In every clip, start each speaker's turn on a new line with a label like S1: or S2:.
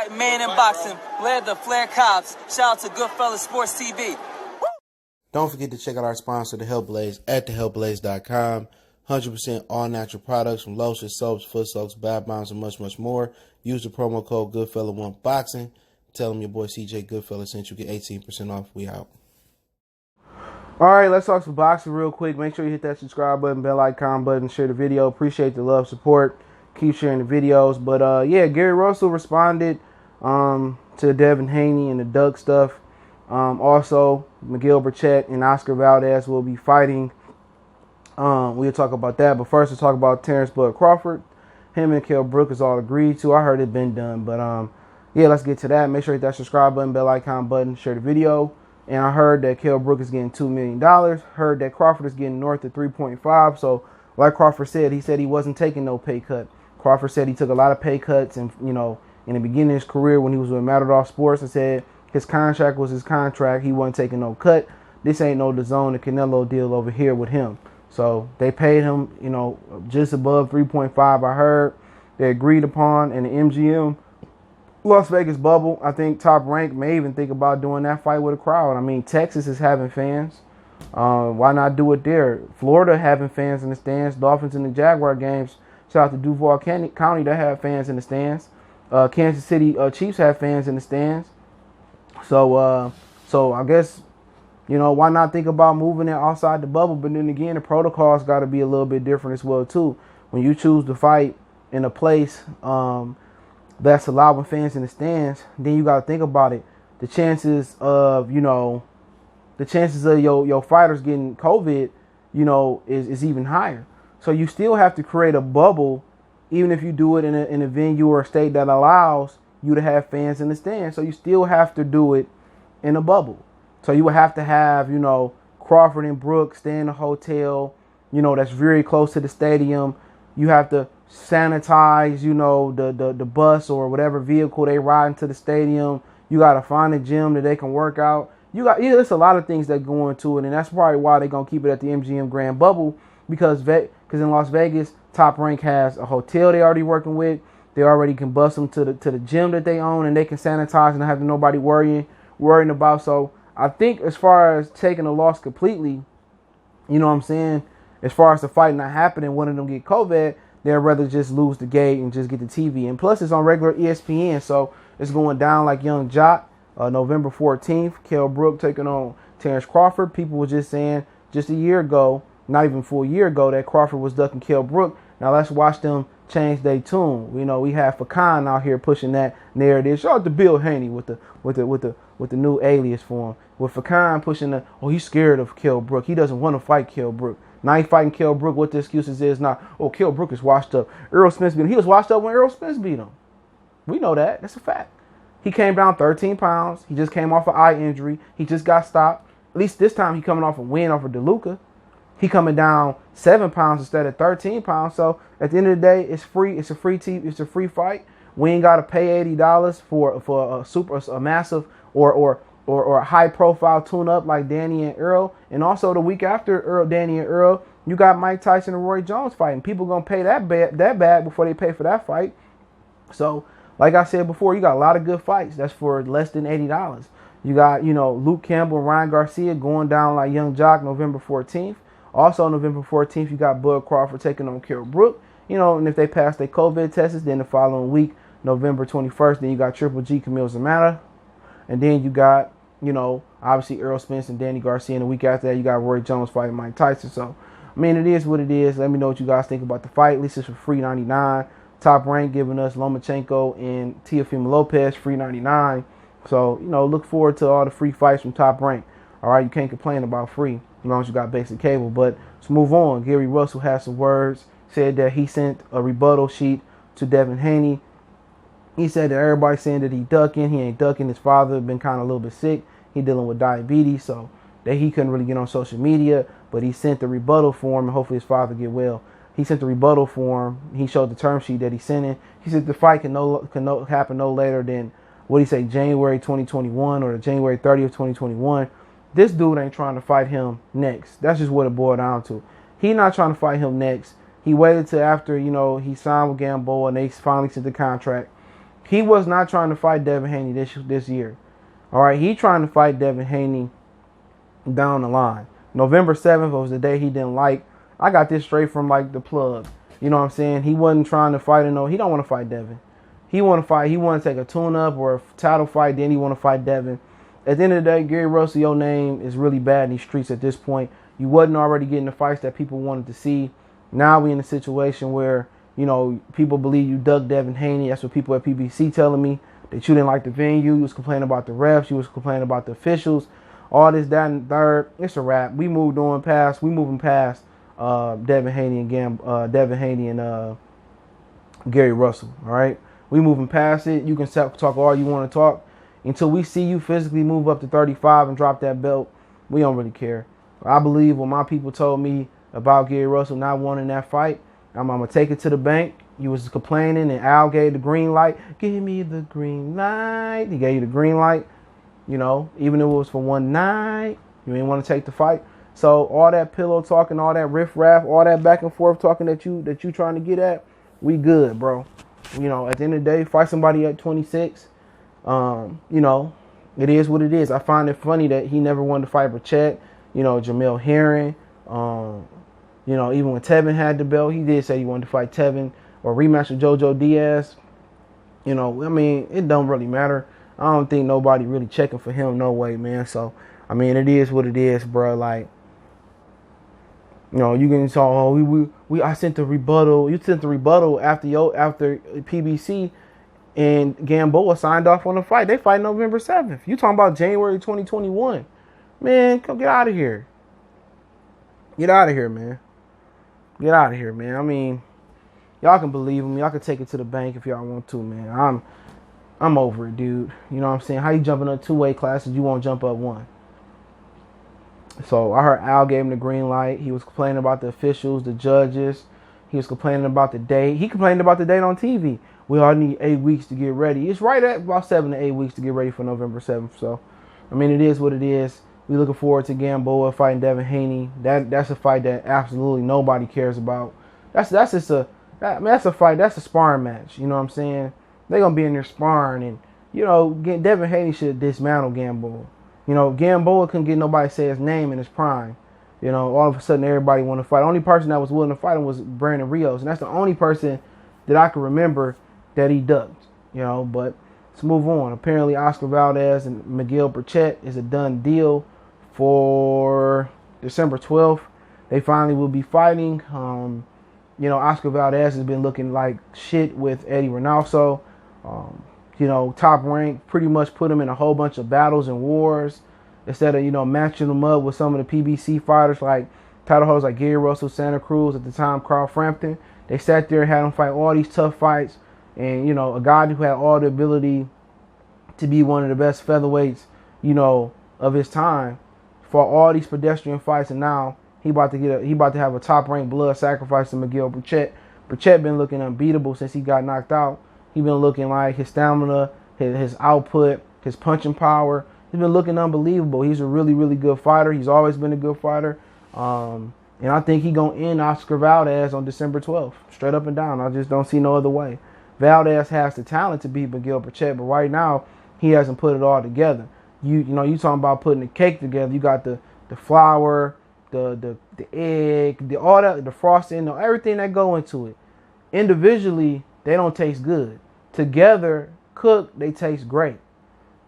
S1: White man in boxing led the Flair Cops. Shout out to Goodfellas Sports TV.
S2: Don't forget to check out our sponsor, The Health Blaze, at thehealthblaze.com. 100% all natural products from lotions, soaps, foot soaks, bath bombs, and much, much more. Use the promo code Goodfella1Boxing. Tell them your boy CJ Goodfella sent you. Get 18% off. We out. All right, let's talk some boxing real quick. Make sure you hit that subscribe button, bell icon button, share the video. Appreciate the love, support. Keep sharing the videos. But, yeah, Gary Russell responded to Devin Haney and the Duck stuff. Also, Miguel Berchelt and Oscar Valdez will be fighting. We'll talk about that. But first, we'll talk about Terence Crawford. Him and Kell Brook is all agreed to. I heard it been done. But, yeah, let's get to that. Make sure you hit that subscribe button, bell icon button, share the video. And I heard that Kell Brook is getting $2 million. Heard that Crawford is getting north of 3.5. So, like Crawford said, he said he wasn't taking no pay cut. Crawford said he took a lot of pay cuts, and in the beginning of his career when he was with Matador Sports, and said his contract was his contract. He wasn't taking no cut. This ain't no DAZN, the Canelo deal over here with him. So they paid him, just above 3.5. I heard they agreed upon in the MGM Las Vegas bubble. I think Top Rank may even think about doing that fight with a crowd. I mean, Texas is having fans. Why not do it there? Florida having fans in the stands. Dolphins in the Jaguar games. Shout out to Duval County that have fans in the stands. Kansas City Chiefs have fans in the stands. So I guess, why not think about moving it outside the bubble? But then again, the protocols got to be a little bit different as well too. When you choose to fight in a place that's allowing fans in the stands, then you got to think about it. The chances of your fighters getting COVID, is even higher. So you still have to create a bubble, even if you do it in a venue or a state that allows you to have fans in the stands. So you still have to do it in a bubble. So you would have to have, Crawford and Brook stay in a hotel, that's very close to the stadium. You have to sanitize, the bus or whatever vehicle they ride into the stadium. You got to find a gym that they can work out. There's a lot of things that go into it, and that's probably why they're going to keep it at the MGM Grand Bubble, because in Las Vegas, Top Rank has a hotel they already working with. They already can bus them to the gym that they own, and they can sanitize and not have nobody worrying about. So I think as far as taking a loss completely, as far as the fight not happening, one of them get COVID, they'd rather just lose the gate and just get the TV. And plus, it's on regular ESPN, so it's going down like Young Jock. November 14th, Kell Brook taking on Terence Crawford. People were just saying just a year ago, not even full year ago, that Crawford was ducking Kell Brook. Now let's watch them change their tune. We have Fakan out here pushing that narrative. Shout out to Bill Haney with the new alias for him. With Fakan pushing he's scared of Kell Brook. He doesn't want to fight Kell Brook. Now he's fighting Kell Brook. What the excuses is now, Kell Brook is washed up. Errol Spence beat him. He was washed up when Errol Spence beat him. We know that. That's a fact. He came down 13 pounds. He just came off an eye injury. He just got stopped. At least this time he coming off a win over DeLuca. He coming down 7 pounds instead of 13 pounds. So at the end of the day, it's free. It's a free it's a free fight. We ain't got to pay $80 for a massive or a high profile tune up like Danny and Earl. And also the week after Danny and Earl, you got Mike Tyson and Roy Jones fighting. People gonna pay that bad before they pay for that fight. So like I said before, you got a lot of good fights. That's for less than $80. You got Luke Campbell and Ryan Garcia going down like Young Jock November 14th. Also, November 14th, you got Bud Crawford taking on Kell Brook. And if they pass their COVID tests, then the following week, November 21st, then you got Triple G, Camille Zamata. And then you got, obviously Errol Spence and Danny Garcia. And the week after that, you got Roy Jones fighting Mike Tyson. So, it is what it is. Let me know what you guys think about the fight. At least it's for free 99. Top Rank giving us Lomachenko and Teofimo Lopez free 99. So, look forward to all the free fights from Top Rank. All right, you can't complain about free as long as you got basic cable. But let's move on. Gary Russell has some words. Said that he sent a rebuttal sheet to Devin Haney. He said that everybody's saying that he ducking. He ain't ducking. His father been kind of a little bit sick. He dealing with diabetes, so that he couldn't really get on social media. But he sent the rebuttal form, and hopefully his father get well. He sent the rebuttal form. He showed the term sheet that he sent in. He said the fight can happen no later than, January 2021 or January 30th, 2021. This dude ain't trying to fight him next. That's just what it boiled down to. He not trying to fight him next. He waited till after, he signed with Gamboa and they finally sent the contract. He was not trying to fight Devin Haney this year. All right, he trying to fight Devin Haney down the line. November 7th was the day he didn't like. I got this straight from like the plug. You know what I'm saying? He wasn't trying to fight he don't want to fight Devin. He want to fight. He want to take a tune-up or a title fight. Then he want to fight Devin. At the end of the day, Gary Russell, your name is really bad in these streets at this point. You wasn't already getting the fights that people wanted to see. Now we in a situation where, you know, people believe you dug Devin Haney. That's what people at PBC telling me, that you didn't like the venue. You was complaining about the refs. You was complaining about the officials. All this, that, and third. It's a wrap. We moving past Devin Haney and Gary Russell. All right, we moving past it. You can talk all you want to talk until we see you physically move up to 35 and drop that belt. We don't really care. I believe what my people told me about Gary Russell not wanting that fight. I'm gonna take it to the bank. You was complaining, and Al gave the green light. Give me the green light. He gave you the green light. You know, even if it was for one night, you didn't want to take the fight. So all that pillow talking, all that riff-raff, all that back and forth talking that you trying to get at, we good, bro. You know, at the end of the day, fight somebody at 26. You know, it is what it is. I find it funny that he never wanted to fight Berchelt. You know, Jamel Herring. You know, even when Tevin had the belt, he did say he wanted to fight Tevin or rematch with JoJo Diaz. You know, I mean, it don't really matter. I don't think nobody really checking for him, no way, man. So, I mean, it is what it is, bro. Like, you know, you can talk. Oh, I sent the rebuttal. You sent the rebuttal after PBC and Gamboa signed off on the fight. They fight November 7th. You talking about January 2021? Man, come get out of here. Get out of here, man. Get out of here, man. I mean, y'all can believe him. Y'all can take it to the bank if y'all want to, man. I'm over it, dude. You know what I'm saying? How you jumping up 2 weight classes? You won't jump up 1. So I heard Al gave him the green light. He was complaining about the officials, the judges. He was complaining about the date. He complained about the date on TV. We all need 8 weeks to get ready. It's right at about 7 to 8 weeks to get ready for November 7th. So, I mean, it is what it is. We looking forward to Gamboa fighting Devin Haney. That's a fight that absolutely nobody cares about. That's a fight. That's a sparring match. You know what I'm saying? They're gonna be in there sparring, and you know, Devin Haney should dismantle Gamboa. You know, Gamboa couldn't get nobody to say his name in his prime. You know, all of a sudden everybody want to fight. The only person that was willing to fight him was Brandon Rios, and that's the only person that I can remember that he ducked. You know, but let's move on. Apparently, Oscar Valdez and Miguel Berchelt is a done deal for December 12th. They finally will be fighting. You know, Oscar Valdez has been looking like shit with Eddie Reynoso. You know, Top Rank pretty much put him in a whole bunch of battles and wars instead of, you know, matching him up with some of the PBC fighters like title holders like Gary Russell, Santa Cruz, at the time Carl Frampton. They sat there and had him fight all these tough fights, and, you know, a guy who had all the ability to be one of the best featherweights, you know, of his time, for all these pedestrian fights, and now he about to have a Top Rank blood sacrifice to Miguel Berchelt. Berchelt been looking unbeatable since he got knocked out. He been looking like his stamina, his output, his punching power. He's been looking unbelievable. He's a really, really good fighter. He's always been a good fighter. And I think he gonna end Oscar Valdez on December 12th, straight up and down. I just don't see no other way. Valdez has the talent to beat Miguel Berchelt, but right now he hasn't put it all together. You know, you talking about putting the cake together. You got the flour, the egg, all that, the frosting, everything that go into it. Individually, they don't taste good. Together, cooked, they taste great.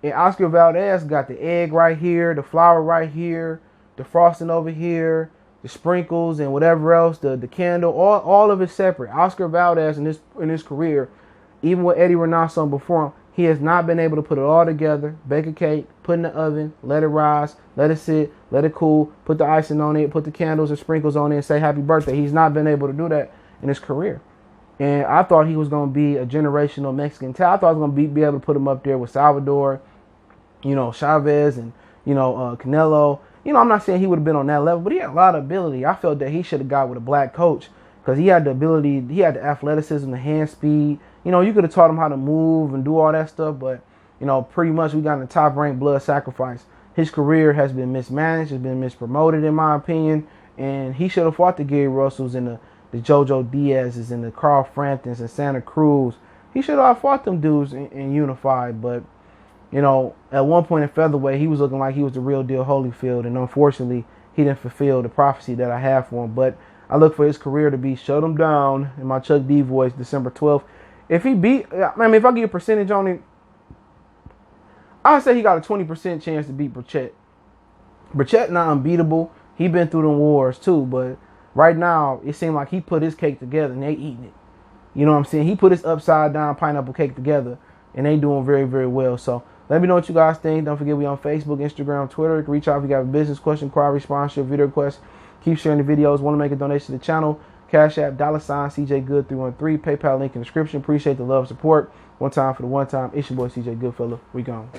S2: And Oscar Valdez got the egg right here, the flour right here, the frosting over here, the sprinkles and whatever else, the candle, all of it separate. Oscar Valdez in his career, even with Eddie Reynoso before him, he has not been able to put it all together, bake a cake, put in the oven, let it rise, let it sit, let it cool, put the icing on it, put the candles and sprinkles on it, and say happy birthday. He's not been able to do that in his career. And I thought he was going to be a generational Mexican talent. I thought I was going to be able to put him up there with Salvador, you know, Chavez and, you know, Canelo. You know, I'm not saying he would have been on that level, but he had a lot of ability. I felt that he should have got with a black coach because he had the ability, he had the athleticism, the hand speed. You know, you could have taught him how to move and do all that stuff, but, you know, pretty much we got in the Top Rank blood sacrifice. His career has been mismanaged, has been mispromoted, in my opinion, and he should have fought the Gary Russells and the JoJo Diaz's and the Carl Framptons and Santa Cruz. he should have fought them dudes in unified. But, you know, at one point in featherweight, he was looking like he was the real deal Holyfield. And unfortunately, he didn't fulfill the prophecy that I have for him. But I look for his career to be shut him down in my Chuck D voice, December 12th. If he beat, I mean, if I give a percentage on it, I would say he got a 20% chance to beat Berchelt. Berchelt not unbeatable. He been through the wars too, but right now it seemed like he put his cake together and they eating it. You know what I'm saying? He put his upside down pineapple cake together and they doing very, very well. So let me know what you guys think. Don't forget we on Facebook, Instagram, Twitter. Reach out if you got a business question, query, sponsor, video request. Keep sharing the videos. Want to make a donation to the channel? Cash App, $, CJ Good 313. PayPal link in the description. Appreciate the love, support. One time for the one time. It's your boy CJ Goodfella. We gone.